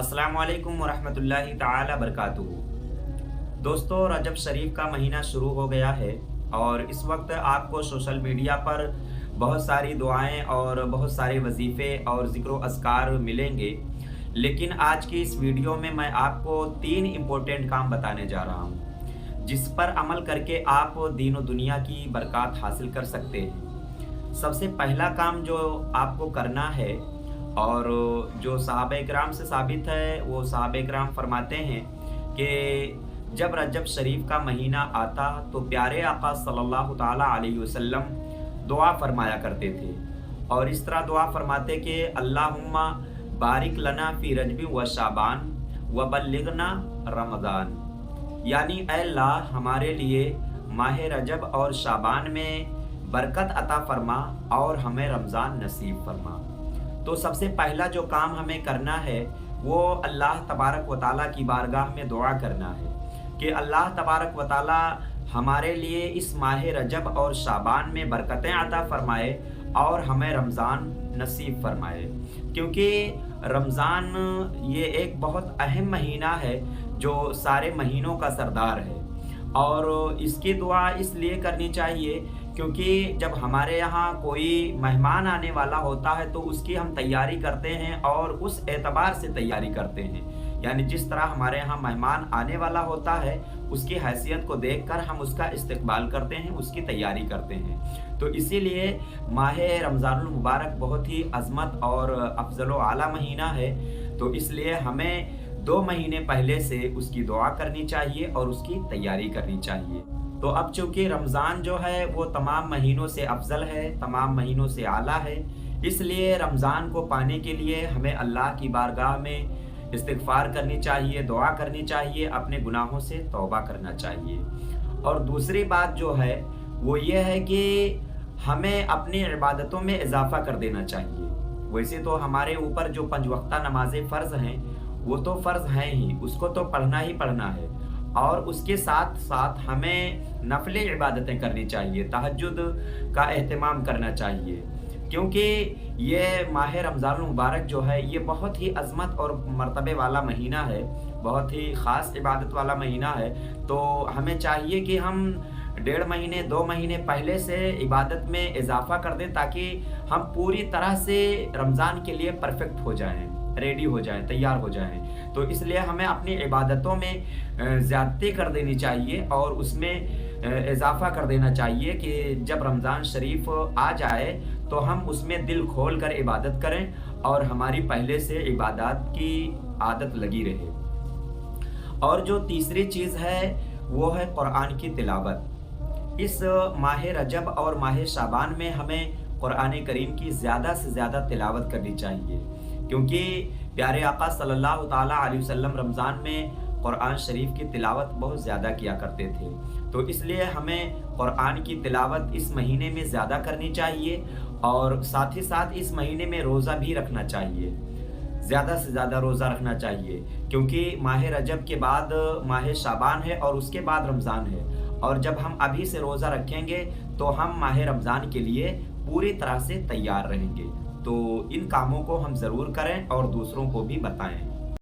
अस्सलामु अलैकुम वरहमतुल्लाहि ताला बरकातुहू। दोस्तों, रजब शरीफ का महीना शुरू हो गया है और इस वक्त आपको सोशल मीडिया पर बहुत सारी दुआएं और बहुत सारे वजीफ़े और ज़िक्र अज़कार मिलेंगे। लेकिन आज की इस वीडियो में मैं आपको 3 इम्पोर्टेंट काम बताने जा रहा हूं, जिस पर अमल करके आप दीन और दुनिया की बरकत हासिल कर सकते हैं। सबसे पहला काम जो आपको करना है और जो सहाबा-ए-किराम से साबित है, वो सहाबा-ए-किराम फरमाते हैं कि जब रजब शरीफ का महीना आता तो प्यारे आका सल्लल्लाहु ताला अलैहि वसल्लम दुआ फरमाया करते थे और इस तरह दुआ फरमाते कि अल्लाहुम्मा बारिक लना फी रजबी व शाबान व बल्लिगना रमज़ान, यानी ऐ अल्लाह हमारे लिए माह रजब और शाबान में बरकत अता फरमा और हमें रमज़ान नसीब फरमा। तो सबसे पहला जो काम हमें करना है वो अल्लाह तबारक व ताला की बारगाह में दुआ करना है कि अल्लाह तबारक व ताला हमारे लिए इस माह रजब और शाबान में बरकतें अता फरमाए और हमें रमज़ान नसीब फरमाए, क्योंकि रमज़ान ये एक बहुत अहम महीना है जो सारे महीनों का सरदार है। और इसकी दुआ इसलिए करनी चाहिए क्योंकि जब हमारे यहाँ कोई मेहमान आने वाला होता है तो उसकी हम तैयारी करते हैं और उस एतबार से तैयारी करते हैं, यानी जिस तरह हमारे यहाँ मेहमान आने वाला होता है उसकी हैसियत को देखकर हम उसका इस्तकबाल करते हैं, उसकी तैयारी करते हैं। तो इसीलिए माह रमज़ानुल मुबारक बहुत ही अज़मत और अफजल व आला महीना है, तो इसलिए हमें 2 महीने पहले से उसकी दुआ करनी चाहिए और उसकी तैयारी करनी चाहिए। तो अब चूँकि रमज़ान जो है वो तमाम महीनों से अफजल है, तमाम महीनों से आला है, इसलिए रमज़ान को पाने के लिए हमें अल्लाह की बारगाह में इस्तिग़फ़ार करनी चाहिए, दुआ करनी चाहिए, अपने गुनाहों से तौबा करना चाहिए। और दूसरी बात जो है वो ये है कि हमें अपनी इबादतों में इजाफ़ा कर देना चाहिए। वैसे तो हमारे ऊपर जो 5 वक्ता नमाज़ें फ़र्ज़ हैं वो तो फ़र्ज़ हैं ही, उसको तो पढ़ना ही पढ़ना है, और उसके साथ साथ हमें नफ़िले इबादतें करनी चाहिए, तहज्जुद का एहतमाम करना चाहिए, क्योंकि ये माह रमज़ानुल मुबारक जो है ये बहुत ही अज़मत और मर्तबे वाला महीना है, बहुत ही ख़ास इबादत वाला महीना है। तो हमें चाहिए कि हम 1.5 महीने 2 महीने पहले से इबादत में इजाफ़ा कर दें ताकि हम पूरी तरह से रमज़ान के लिए परफेक्ट हो जाएँ, रेडी हो जाएं, तैयार हो जाएं। तो इसलिए हमें अपनी इबादतों में ज़्यादती कर देनी चाहिए और उसमें इजाफ़ा कर देना चाहिए कि जब रमज़ान शरीफ आ जाए तो हम उसमें दिल खोल कर इबादत करें और हमारी पहले से इबादत की आदत लगी रहे। और जो तीसरी चीज़ है वो है कुरान की तिलावत। इस माह रजब और माह शाबान में हमें कुरान करीम की ज़्यादा से ज़्यादा तिलावत करनी चाहिए, क्योंकि प्यारे आका सल्लल्लाहु ताला अलैहि वसल्लम रमज़ान में कुरान शरीफ की तिलावत बहुत ज़्यादा किया करते थे। तो इसलिए हमें कुरान की तिलावत इस महीने में ज़्यादा करनी चाहिए और साथ ही साथ इस महीने में रोज़ा भी रखना चाहिए, ज़्यादा से ज़्यादा रोज़ा रखना चाहिए, क्योंकि माह रजब के बाद माह शाबान है और उसके बाद रमज़ान है, और जब हम अभी से रोज़ा रखेंगे तो हम माह रमज़ान के लिए पूरी तरह से तैयार रहेंगे। तो इन कामों को हम ज़रूर करें और दूसरों को भी बताएं।